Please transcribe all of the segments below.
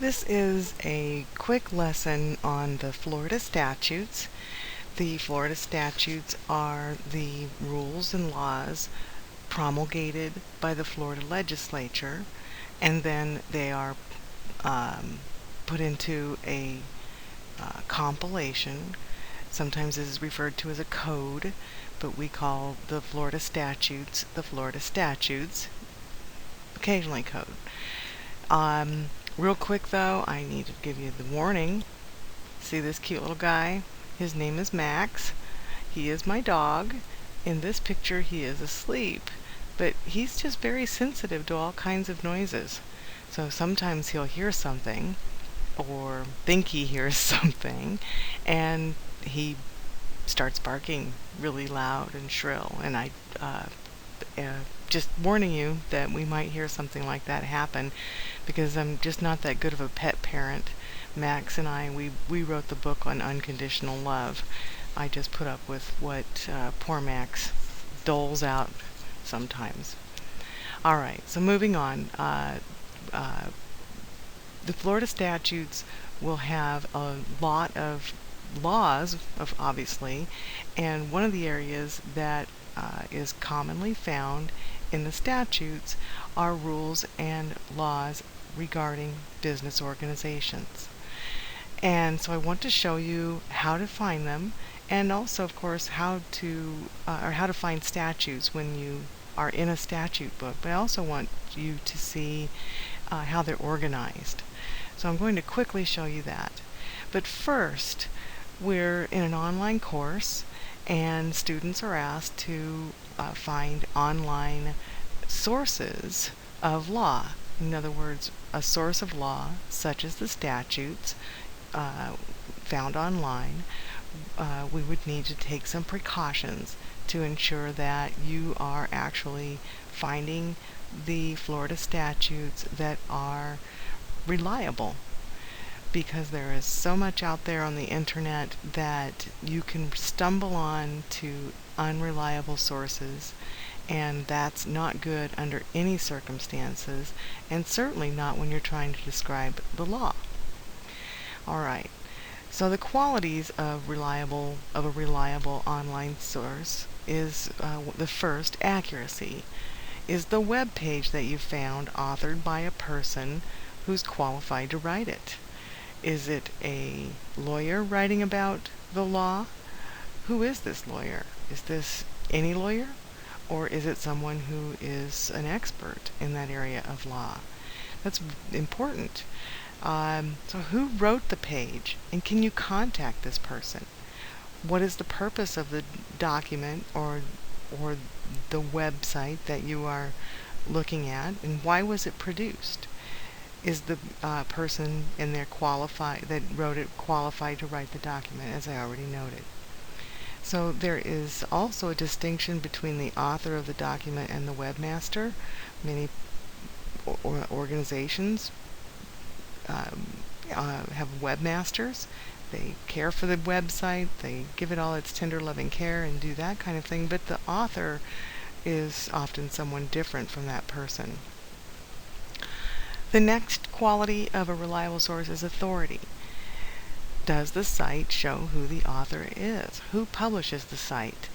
This is a quick lesson on the Florida statutes. The Florida statutes are the rules and laws promulgated by the Florida legislature, and then they are put into a compilation. Sometimes this is referred to as a code, but we call the Florida statutes, occasionally code. Real quick though, I need to give you the warning. See this cute little guy? His name is Max. He is my dog. In this picture he is asleep, but he's just very sensitive to all kinds of noises. So sometimes he'll hear something or think he hears something, and he starts barking really loud and shrill, and I just warning you that we might hear something like that happen, because I'm just not that good of a pet parent. Max and I, we wrote the book on unconditional love. I just put up with what poor Max doles out sometimes. Alright, so moving on. The Florida statutes will have a lot of laws, obviously, and one of the areas that is commonly found in the statutes are rules and laws regarding business organizations. And so I want to show you how to find them, and also of course how to find statutes when you are in a statute book, but I also want you to see how they're organized. So I'm going to quickly show you that. But first, we're in an online course, and students are asked to find online sources of law. In other words, a source of law, such as the statutes found online. We would need to take some precautions to ensure that you are actually finding the Florida statutes that are reliable, because there is so much out there on the internet that you can stumble on to unreliable sources, and that's not good under any circumstances, and certainly not when you're trying to describe the law. Alright, so the qualities of a reliable online source is the first, accuracy. Is the web page that you found authored by a person who's qualified to write it? Is it a lawyer writing about the law? Who is this lawyer? Is this any lawyer? Or is it someone who is an expert in that area of law? That's important. So who wrote the page, and can you contact this person? What is the purpose of the document or the website that you are looking at, and why was it produced? Is the person in there that wrote it qualified to write the document, as I already noted? So there is also a distinction between the author of the document and the webmaster. Many organizations have webmasters. They care for the website, they give it all its tender loving care and do that kind of thing, but the author is often someone different from that person. The next quality of a reliable source is authority. Does the site show who the author is? Who publishes the site?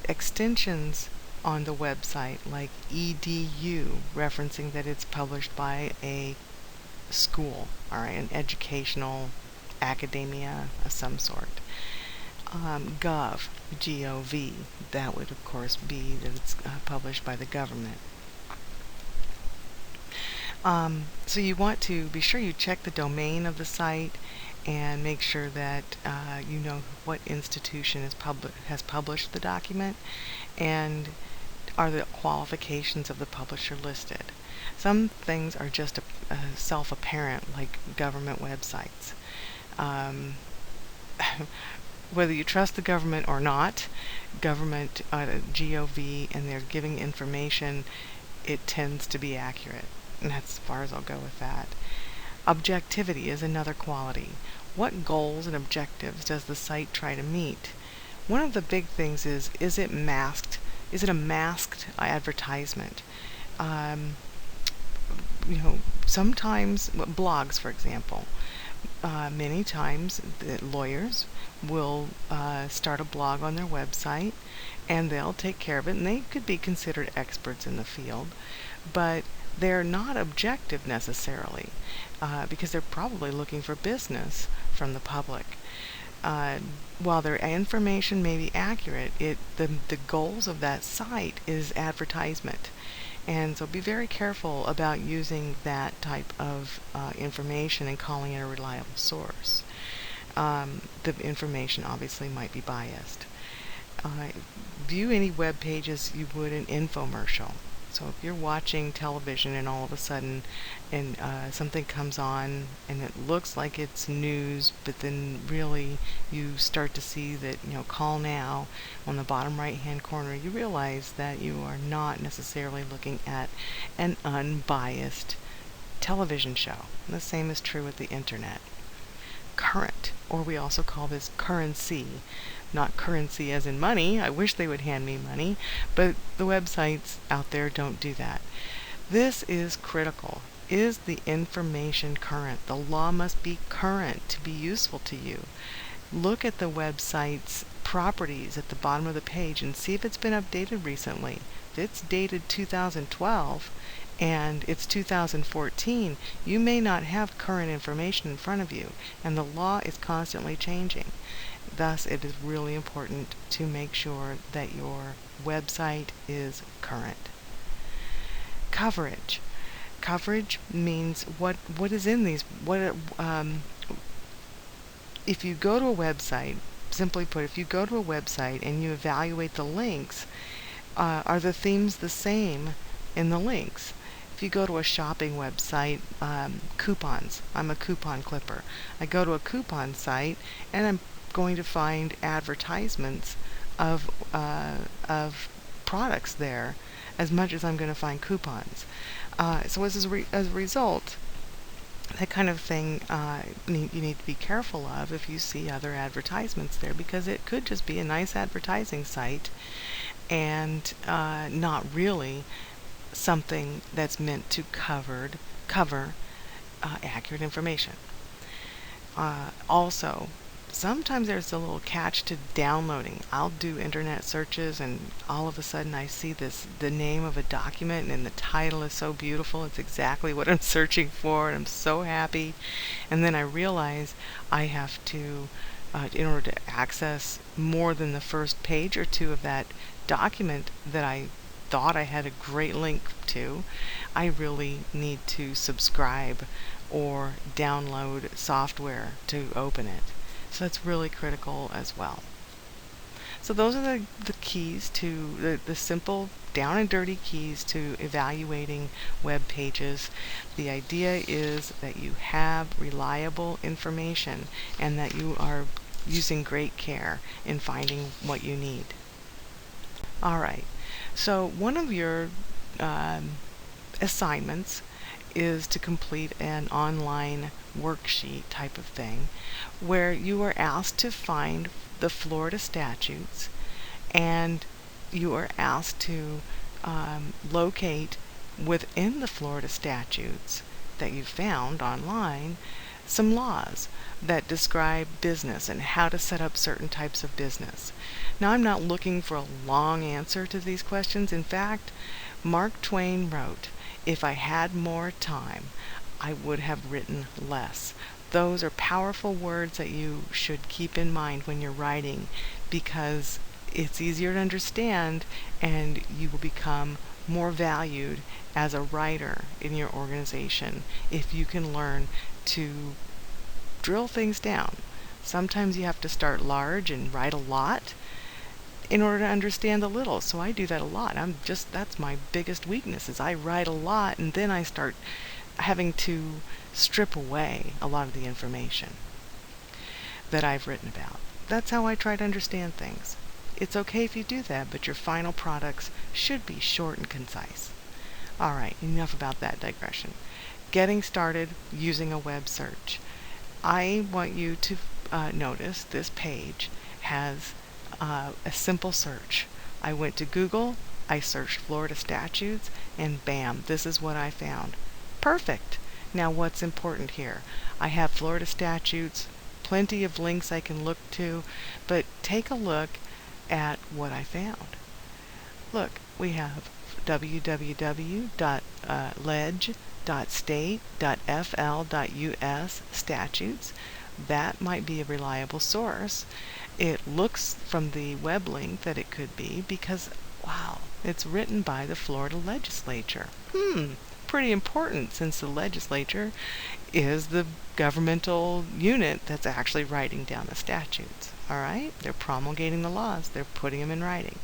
Extensions on the website like edu, referencing that it's published by a school, an educational academia of some sort. Gov, G-O-V, that would of course be that it's published by the government. So you want to be sure you check the domain of the site and make sure that you know what institution has published the document, and are the qualifications of the publisher listed. Some things are just self-apparent, like government websites. Whether you trust the government or not, government, GOV, and they're giving information, it tends to be accurate. And that's as far as I'll go with that. Objectivity is another quality. What goals and objectives does the site try to meet? One of the big things is it masked? Is it a masked advertisement? sometimes blogs, for example. Many times the lawyers will start a blog on their website, and they'll take care of it, and they could be considered experts in the field, but they're not objective necessarily, because they're probably looking for business from the public. Uh, while their information may be accurate, the goals of that site is advertisement. And so be very careful about using that type of information and calling it a reliable source. The information obviously might be biased. View any web page as you would an infomercial. So if you're watching television and all of a sudden something comes on and it looks like it's news, but then really you start to see that, call now on the bottom right hand corner, you realize that you are not necessarily looking at an unbiased television show. And the same is true with the internet. Current, or we also call this currency. Not currency as in money. I wish they would hand me money, but the websites out there don't do that. This is critical. Is the information current? The law must be current to be useful to you. Look at the website's properties at the bottom of the page and see if it's been updated recently. If it's dated 2012 and it's 2014, you may not have current information in front of you, and the law is constantly changing. Thus, it is really important to make sure that your website is current. Coverage. Coverage means what is in these. If you go to a website, simply put, if you go to a website and you evaluate the links, are the themes the same in the links? If you go to a shopping website, coupons. I'm a coupon clipper. I go to a coupon site and I'm going to find advertisements of products there as much as I'm going to find coupons. So as a result, that kind of thing you need to be careful of if you see other advertisements there, because it could just be a nice advertising site and not really something that's meant to cover accurate information. Also, sometimes there's a little catch to downloading. I'll do internet searches and all of a sudden I see the name of a document and the title is so beautiful. It's exactly what I'm searching for and I'm so happy. And then I realize I have to, in order to access more than the first page or two of that document that I thought I had a great link to, I really need to subscribe or download software to open it. So that's really critical as well. So those are the keys to the simple down and dirty keys to evaluating web pages. The idea is that you have reliable information and that you are using great care in finding what you need. Alright, so one of your assignments is to complete an online worksheet type of thing where you are asked to find the Florida statutes and you are asked to locate within the Florida statutes that you found online some laws that describe business and how to set up certain types of business. Now, I'm not looking for a long answer to these questions. In fact, Mark Twain wrote, "If I had more time, I would have written less." Those are powerful words that you should keep in mind when you're writing, because it's easier to understand and you will become more valued as a writer in your organization if you can learn to drill things down. Sometimes you have to start large and write a lot in order to understand a little. So I do that a lot. That's my biggest weakness, is I write a lot and then I start having to strip away a lot of the information that I've written about. That's how I try to understand things. It's okay if you do that, but your final products should be short and concise. Alright, enough about that digression. Getting started using a web search. I want you to notice this page has a simple search. I went to Google, I searched Florida statutes, and bam, this is what I found. Perfect. Now what's important here? I have Florida statutes, plenty of links I can look to, but take a look at what I found. Look, we have www.ledge.state.fl.us statutes. That might be a reliable source. It looks from the web link that it could be because, wow, it's written by the Florida legislature. Pretty important since the legislature is the governmental unit that's actually writing down the statutes. All right? They're promulgating the laws. They're putting them in writing.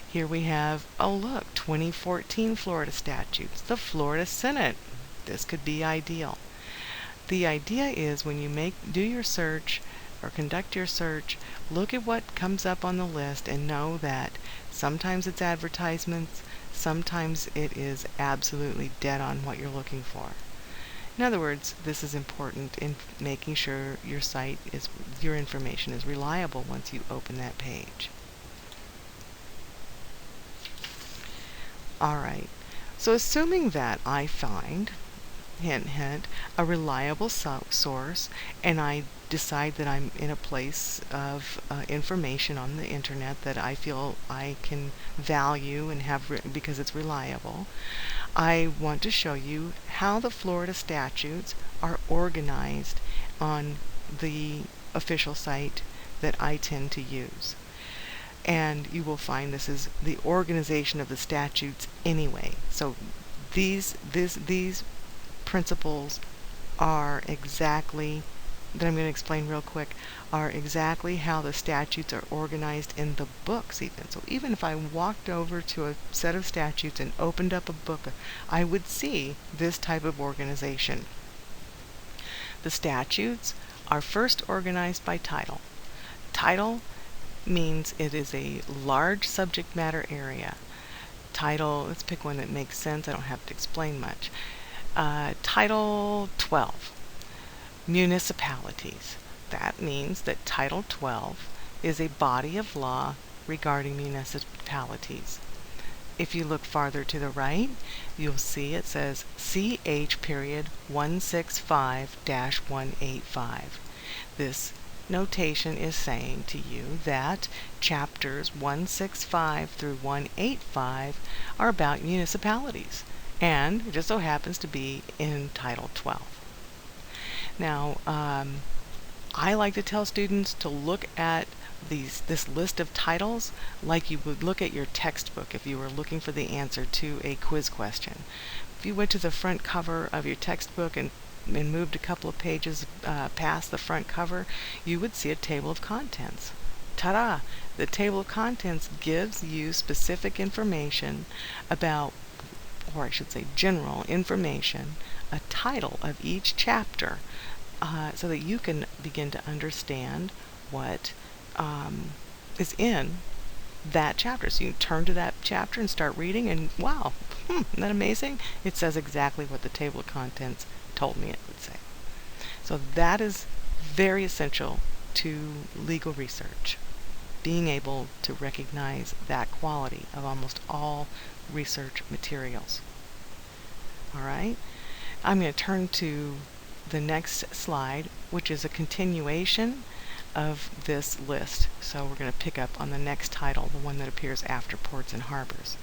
Here we have, oh look, 2014 Florida statutes, the Florida Senate. This could be ideal. The idea is when you do your search or conduct your search, look at what comes up on the list and know that sometimes it's advertisements, sometimes it is absolutely dead on what you're looking for. In other words, this is important in making sure your your information is reliable once you open that page. Alright, so assuming that I find, hint hint, a reliable source and I decide that I'm in a place of information on the internet that I feel I can value and have because it's reliable, I want to show you how the Florida statutes are organized on the official site that I tend to use. And you will find this is the organization of the statutes anyway. So these principles are exactly, that I'm going to explain real quick, are exactly how the statutes are organized in the books even. So even if I walked over to a set of statutes and opened up a book, I would see this type of organization. The statutes are first organized by title. Title means it is a large subject matter area. Title, let's pick one that makes sense. I don't have to explain much. Title 12, municipalities. That means that Title 12 is a body of law regarding municipalities. If you look farther to the right, you'll see it says CH period 165-185. This notation is saying to you that chapters 165 through 185 are about municipalities, and it just so happens to be in Title 12. Now, I like to tell students to look at this list of titles like you would look at your textbook if you were looking for the answer to a quiz question. If you went to the front cover of your textbook and moved a couple of pages past the front cover, you would see a table of contents. Ta-da! The table of contents gives you specific information about, or I should say general information, a title of each chapter, so that you can begin to understand what is in that chapter. So you turn to that chapter and start reading, and wow, isn't that amazing? It says exactly what the table of contents told me it would say. So that is very essential to legal research, being able to recognize that quality of almost all research materials. Alright, I'm going to turn to the next slide, which is a continuation of this list. So we're going to pick up on the next title, the one that appears after ports and harbors.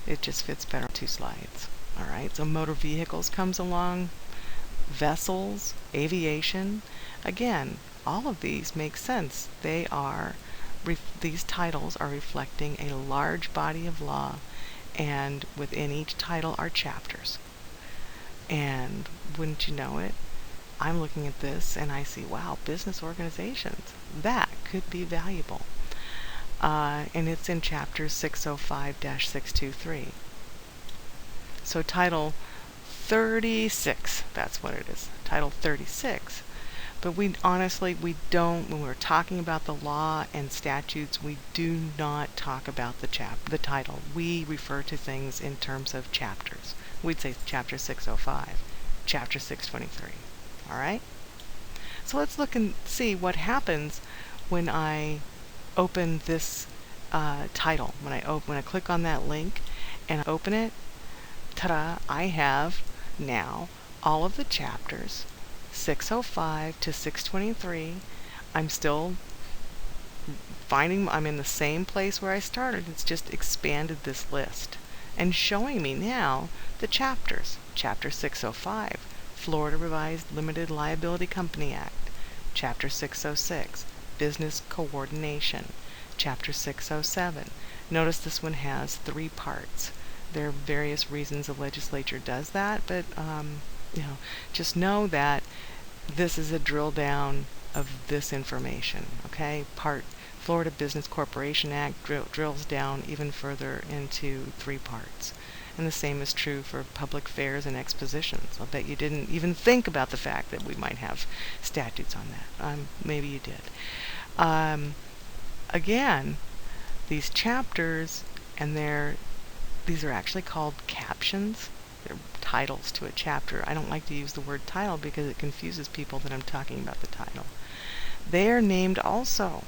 It just fits better on 2 slides. Alright, so motor vehicles comes along, vessels, aviation. Again, all of these make sense. These titles are reflecting a large body of law, and within each title are chapters. And wouldn't you know it, I'm looking at this and I see, wow, business organizations. That could be valuable. And it's in chapter 605-623. So title 36, that's what it is, title 36. But we don't, when we're talking about the law and statutes, we do not talk about the title. We refer to things in terms of chapters. We'd say chapter 605, chapter 623. Alright? So let's look and see what happens when I open this title. When I click on that link and open it, ta-da, I have Now, all of the chapters, 605 to 623, I'm still I'm in the same place where I started. It's just expanded this list and showing me now the chapters. Chapter 605, Florida Revised Limited Liability Company Act. Chapter 606, Business Coordination. Chapter 607. Notice this one has 3 parts. There are various reasons the legislature does that, but just know that this is a drill down of this information. Okay, Florida Business Corporation Act drills down even further into 3 parts. And the same is true for public fairs and expositions. I'll bet you didn't even think about the fact that we might have statutes on that. Maybe you did. Again, these chapters, and these are actually called captions. They're titles to a chapter. I don't like to use the word title because it confuses people that I'm talking about the title. They are named also.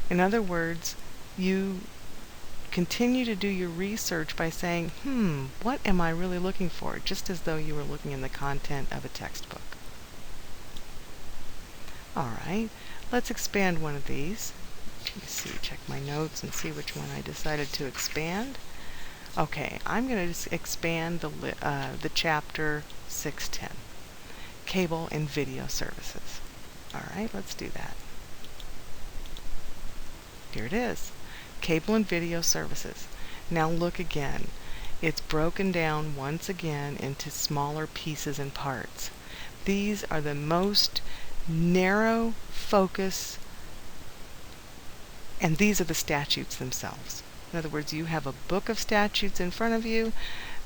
In other words, you continue to do your research by saying, what am I really looking for? Just as though you were looking in the content of a textbook. Alright, let's expand one of these. Let me see, check my notes and see which one I decided to expand. Okay, I'm going to expand the chapter 610, Cable and Video Services. Alright, let's do that. Here it is, Cable and Video Services. Now look again. It's broken down once again into smaller pieces and parts. These are the most narrow focus, and these are the statutes themselves. In other words, you have a book of statutes in front of you,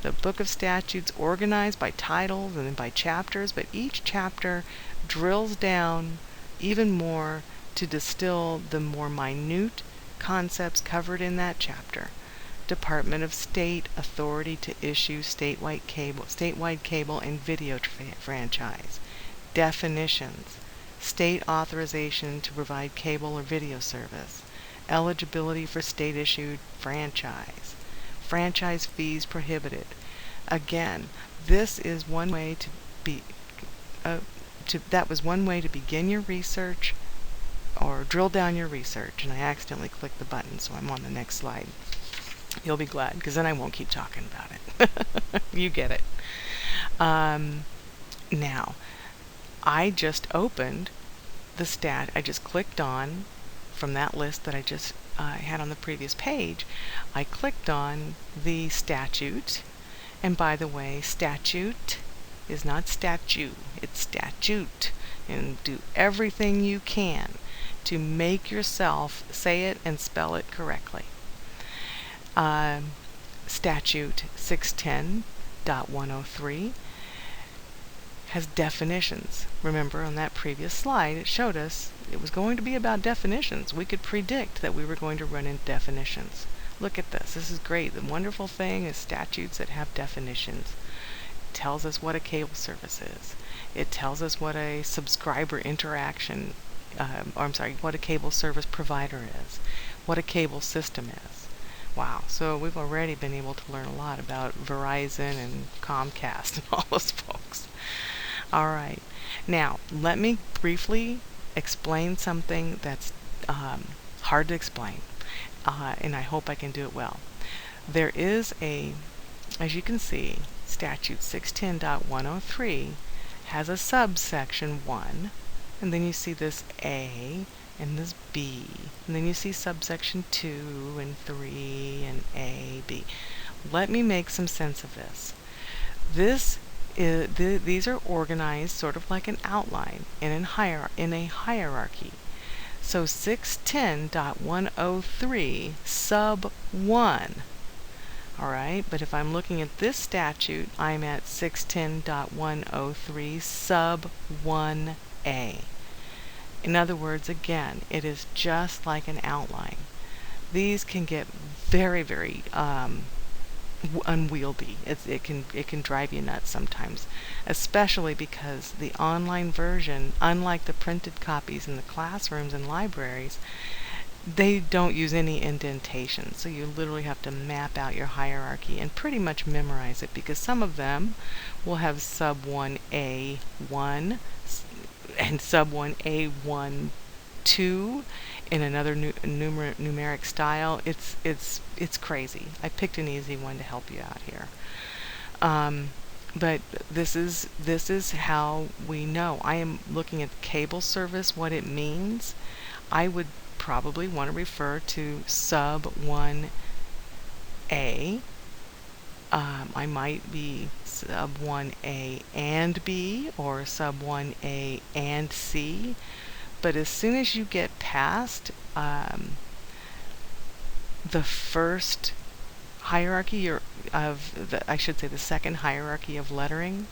the book of statutes organized by titles and then by chapters, but each chapter drills down even more to distill the more minute concepts covered in that chapter. Department of State authority to issue statewide cable and video franchise. Definitions. State authorization to provide cable or video service. Eligibility for state-issued franchise. Franchise fees prohibited. Again, this is one way that was one way to begin your research or drill down your research, and I accidentally clicked the button, so I'm on the next slide. You'll be glad, because then I won't keep talking about it. You get it. Now, I just opened I just clicked on, from that list that I just had on the previous page, I clicked on the statute, and by the way, statute is not statue, it's statute, and do everything you can to make yourself say it and spell it correctly. Statute 610.103 has definitions. Remember, on that previous slide, it showed us it was going to be about definitions. We could predict that we were going to run into definitions. Look at this. This is great. The wonderful thing is statutes that have definitions. It tells us what a cable service is. It tells us what a subscriber interaction, what a cable service provider is, what a cable system is. Wow, so we've already been able to learn a lot about Verizon and Comcast and all those folks. Alright, now let me briefly explain something that's hard to explain, and I hope I can do it well. There is as you can see, Statute 610.103 has a subsection 1, and then you see this A and this B, and then you see subsection 2 and 3 and A, B. Let me make some sense of this. These are organized sort of like an outline in a hierarchy. So 610.103 sub 1. Alright, but if I'm looking at this statute, I'm at 610.103 sub 1A. In other words, again, it is just like an outline. These can get very, very unwieldy. It can drive you nuts sometimes, especially because the online version, unlike the printed copies in the classrooms and libraries, they don't use any indentation, so you literally have to map out your hierarchy and pretty much memorize it, because some of them will have sub 1A1 and sub 1A1 2 in another numeric style. It's crazy. I picked an easy one to help you out here. But this is how we know. I am looking at cable service, what it means. I would probably want to refer to sub 1A. I might be sub 1A and B, or sub 1A and C. But as soon as you get past the first hierarchy I should say the second hierarchy of lettering,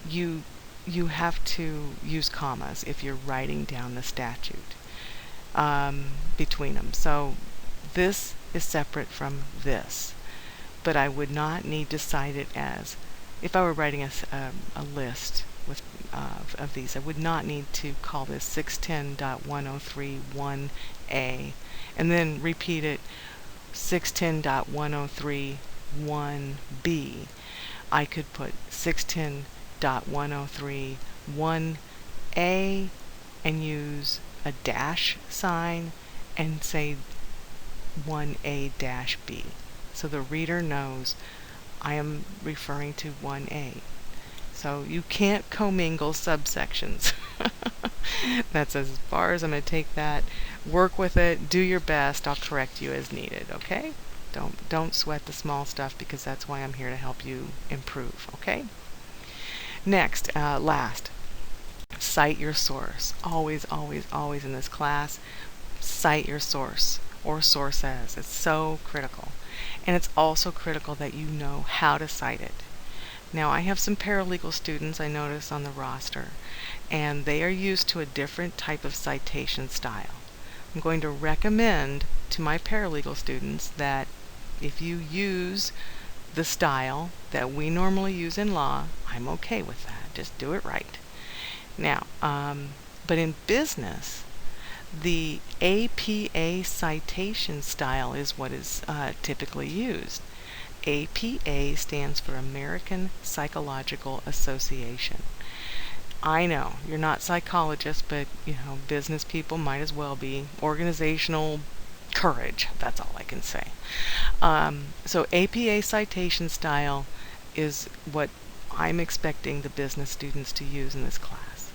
you have to use commas if you're writing down the statute between them. So this is separate from this, but I would not need to cite it as, if I were writing a list with of these, I would not need to call this 610.1031A and then repeat it 610.1031B. I could put 610.1031A and use a dash sign and say 1A-B. So the reader knows I am referring to 1A. So you can't commingle subsections. That's as far as I'm going to take that. Work with it. Do your best. I'll correct you as needed. Okay? Don't sweat the small stuff, because that's why I'm here to help you improve. Okay? Next, last, cite your source. Always, always, always in this class, cite your source or sources. It's so critical. And it's also critical that you know how to cite it. Now, I have some paralegal students I notice on the roster, and they are used to a different type of citation style. I'm going to recommend to my paralegal students that if you use the style that we normally use in law, I'm okay with that. Just do it right. Now, but in business, the APA citation style is what is typically used. APA stands for American Psychological Association. I know you're not psychologists, but business people might as well be. Organizational courage, that's all I can say. So APA citation style is what I'm expecting the business students to use in this class.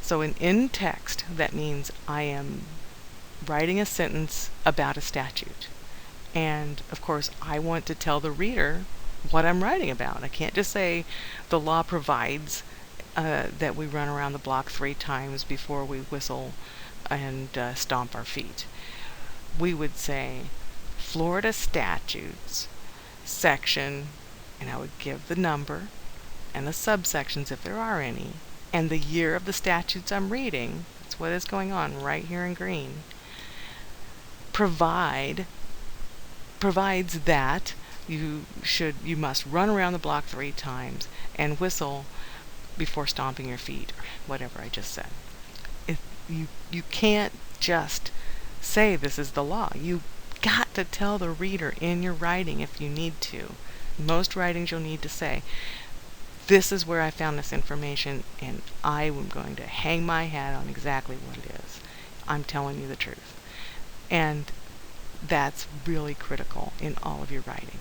So in text, that means I am writing a sentence about a statute. And of course, I want to tell the reader what I'm writing about. I can't just say the law provides that we run around the block 3 times before we whistle and stomp our feet. We would say Florida statutes section, and I would give the number and the subsections if there are any, and the year of the statutes I'm reading. That's what is going on right here in green. Provides that you must run around the block 3 times and whistle before stomping your feet, or whatever I just said. You can't just say this is the law. You got to tell the reader in your writing if you need to. Most writings you'll need to say, this is where I found this information, and I am going to hang my hat on exactly what it is. I'm telling you the truth. And that's really critical in all of your writing.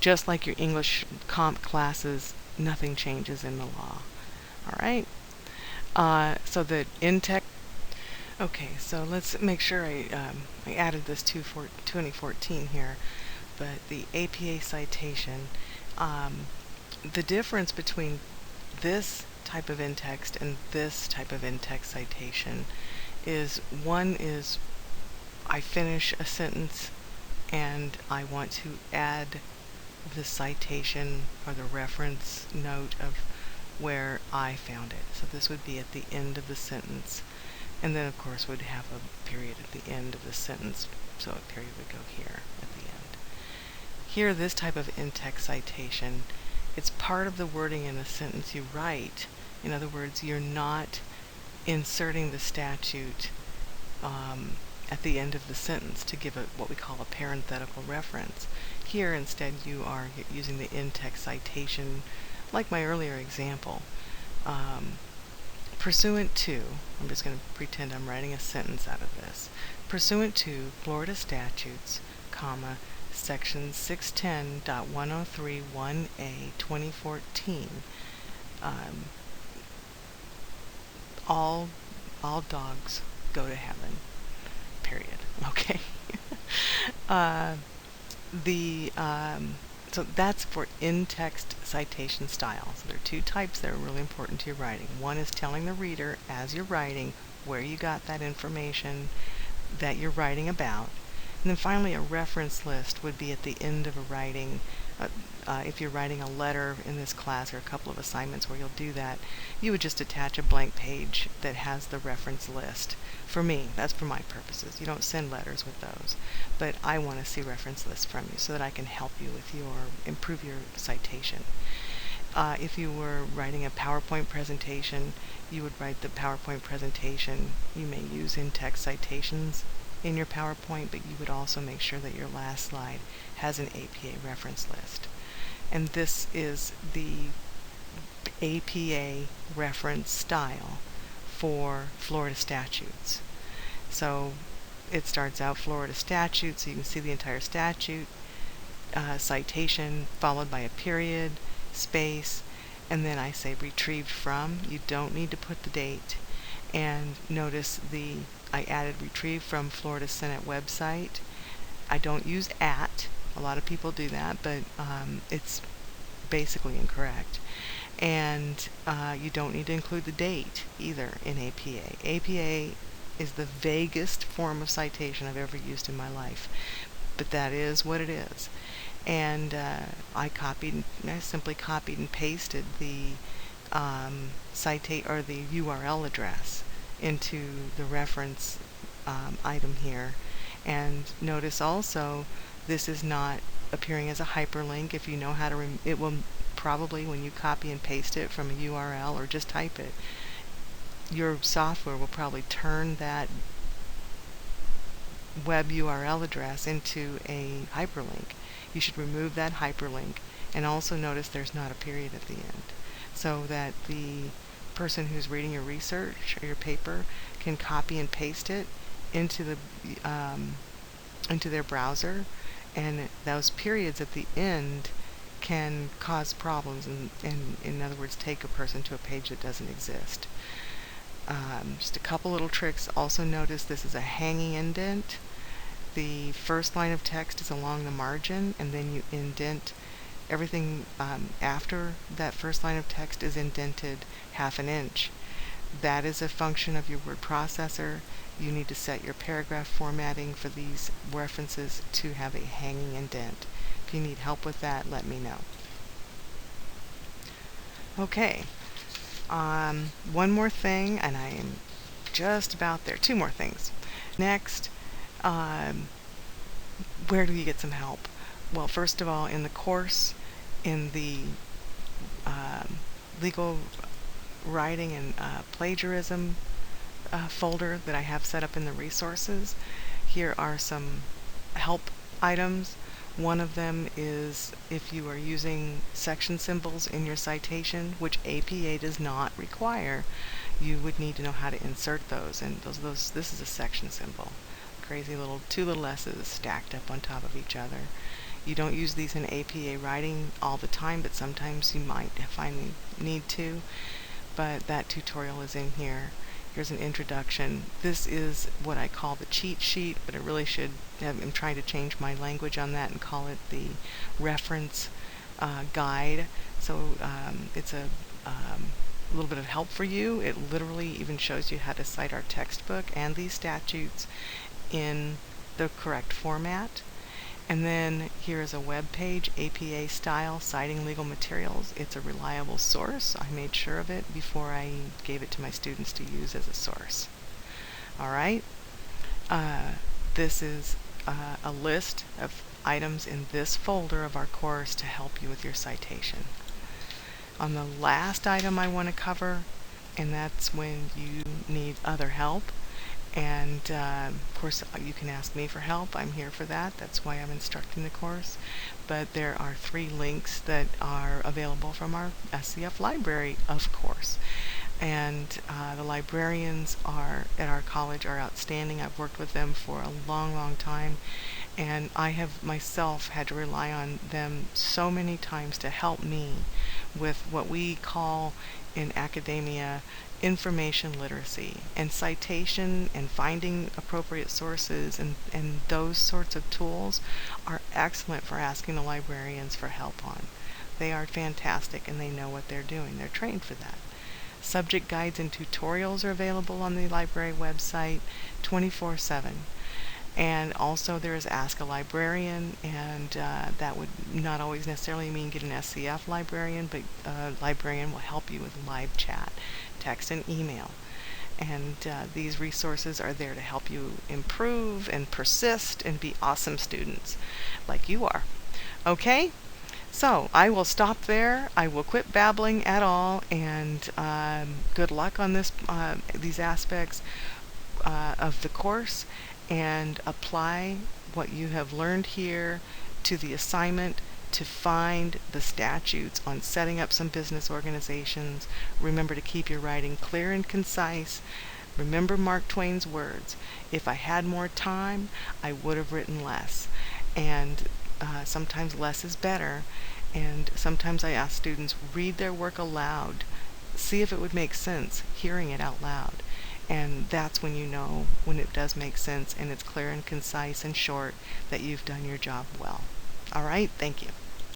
Just like your English comp classes, nothing changes in the law. All right? So the in-text. Okay, so let's make sure I added this to 2014 here. But the APA citation, the difference between this type of in-text and this type of in-text citation is, one is I finish a sentence and I want to add the citation or the reference note of where I found it. So this would be at the end of the sentence, and then of course would have a period at the end of the sentence, so a period would go here at the end. Here, this type of in-text citation, it's part of the wording in the sentence you write. In other words, you're not inserting the statute at the end of the sentence to give what we call a parenthetical reference. Here instead you are using the in-text citation like my earlier example. Pursuant to, I'm just going to pretend I'm writing a sentence out of this. Pursuant to Florida statutes, comma, section 610.1031A 2014, all dogs go to heaven, period. Okay. So that's for in-text citation style. So there are two types that are really important to your writing. One is telling the reader as you're writing where you got that information that you're writing about. And then finally, a reference list would be at the end of a writing. If you're writing a letter in this class or a couple of assignments where you'll do that, you would just attach a blank page that has the reference list. For me, that's for my purposes. You don't send letters with those, but I want to see reference lists from you so that I can help you with improve your citation. If you were writing a PowerPoint presentation, you would write the PowerPoint presentation. You may use in-text citations in your PowerPoint, but you would also make sure that your last slide has an APA reference list. And this is the APA reference style for Florida statutes. So it starts out Florida statute, so you can see the entire statute, citation followed by a period, space, and then I say retrieved from. You don't need to put the date. And notice I added retrieved from Florida Senate website. I don't use at. A lot of people do that, but it's basically incorrect. And you don't need to include the date either in APA. APA is the vaguest form of citation I've ever used in my life, but that is what it is. And I simply copied and pasted the the URL address into the reference item here. And notice also this is not appearing as a hyperlink. If you know how to, it will probably, when you copy and paste it from a URL or just type it, your software will probably turn that web URL address into a hyperlink. You should remove that hyperlink, and also notice there's not a period at the end, so that the person who's reading your research or your paper can copy and paste it into their browser, and those periods at the end can cause problems and in other words take a person to a page that doesn't exist. Just a couple little tricks. Also notice this is a hanging indent. The first line of text is along the margin, and then you indent everything after that first line of text is indented 1/2 inch. That is a function of your word processor. You need to set your paragraph formatting for these references to have a hanging indent. If you need help with that, let me know. Okay, one more thing, and I am just about there. Two more things. Next, where do you get some help? Well, first of all, in the course, in the legal writing and plagiarism folder that I have set up in the resources, here are some help items. One of them is if you are using section symbols in your citation, which APA does not require, you would need to know how to insert those. And this is a section symbol. Crazy little two little S's stacked up on top of each other. You don't use these in APA writing all the time, but sometimes you might find need to. But that tutorial is in here. Here's an introduction. This is what I call the cheat sheet, but I really should I'm trying to change my language on that and call it the reference guide. So it's a little bit of help for you. It literally even shows you how to cite our textbook and these statutes in the correct format. And then here is a web page, APA style, citing legal materials. It's a reliable source. I made sure of it before I gave it to my students to use as a source. All right. This is a list of items in this folder of our course to help you with your citation. On the last item I want to cover, and that's when you need other help, And of course, you can ask me for help. I'm here for that. That's why I'm instructing the course. But there are 3 links that are available from our SCF library, of course. And the librarians at our college are outstanding. I've worked with them for a long, long time, and I have myself had to rely on them so many times to help me with what we call in academia information literacy, and citation and finding appropriate sources and those sorts of tools are excellent for asking the librarians for help on. They are fantastic and they know what they're doing. They're trained for that. Subject guides and tutorials are available on the library website 24/7. And also there is Ask a Librarian, and that would not always necessarily mean get an SCF librarian, but a librarian will help you with live chat, text, and email. And these resources are there to help you improve and persist and be awesome students like you are. Okay? So I will stop there. I will quit babbling at all, and good luck on these aspects of the course, and apply what you have learned here to the assignment to find the statutes on setting up some business organizations. Remember to keep your writing clear and concise. Remember Mark Twain's words, if I had more time, I would have written less. And sometimes less is better. And sometimes I ask students, read their work aloud. See if it would make sense hearing it out loud. And that's when you know when it does make sense and it's clear and concise and short that you've done your job well. All right, thank you.